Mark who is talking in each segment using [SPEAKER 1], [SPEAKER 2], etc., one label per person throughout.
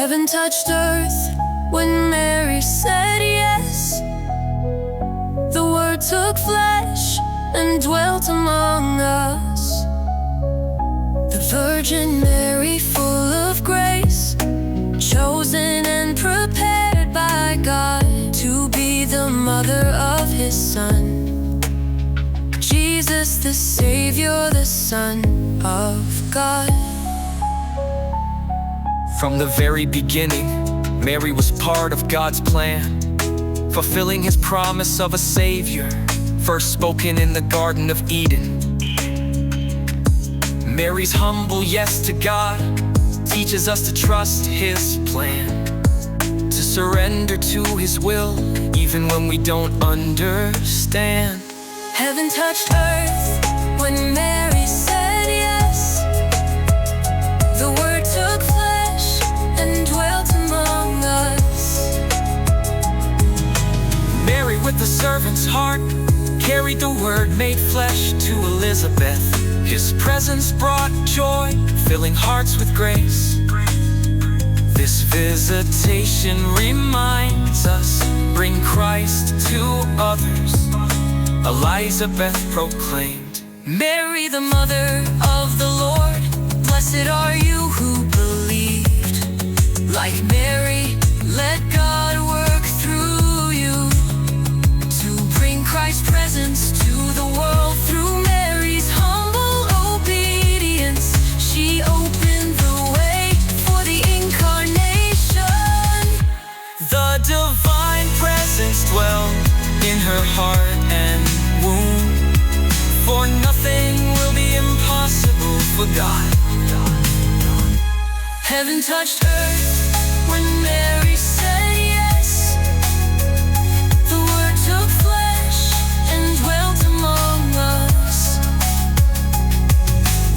[SPEAKER 1] Heaven touched earth when Mary said yes. The Word took flesh and dwelt among us. The Virgin Mary, full of grace, chosen and prepared by God to be the mother of His Son, Jesus the Savior, the Son of God.
[SPEAKER 2] From the very beginning, Mary was part of God's plan, fulfilling His promise of a Savior, first spoken in the Garden of Eden. Mary's humble yes to God teaches us to trust His plan, to surrender to His will, even when we don't understand.
[SPEAKER 1] Heaven touched earth when Mary said yes. The Word took flesh and dwelt among us.
[SPEAKER 2] Mary, with the servant's heart, carried the Word made flesh to Elizabeth. His presence brought joy, filling hearts with grace. This visitation reminds us, bring Christ to others. Elizabeth proclaimed,
[SPEAKER 1] Mary, the mother of the Lord, blessed are you who believed. Like Mary, let God work through you to bring Christ's presence to the world. Through Mary's humble obedience, she opened the way for the Incarnation.
[SPEAKER 2] the divine presence dwelled in her heart and womb, for nothing will be impossible for God.
[SPEAKER 1] Heaven touched earth when Mary said yes. The Word took flesh and dwelt among us.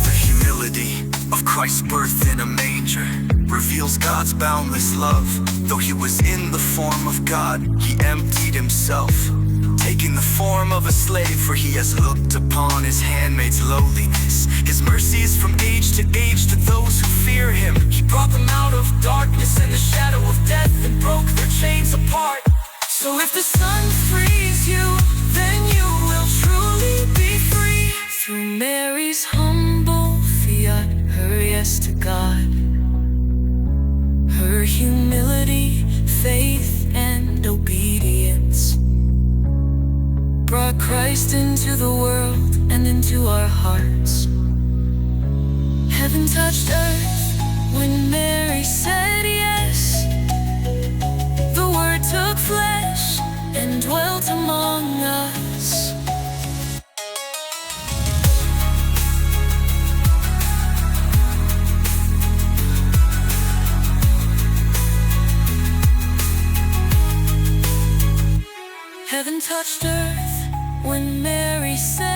[SPEAKER 3] The humility of Christ's birth in a manger reveals God's boundless love. Though He was in the form of God, He emptied Himself, taking the form of a slave, for He has looked upon His handmaid's lowliness. His mercy is from age to age to those who fear Him. He brought them out of darkness and the shadow of death and broke their chains apart.
[SPEAKER 1] So if the Son frees you, then you will truly be free. Through Mary's humble fiat, her yes to God, her humility, faith, and obedience brought Christ into the world and into our hearts. Heaven touched earth when Mary said yes. The Word took flesh and dwelt among us. Heaven touched earth when Mary said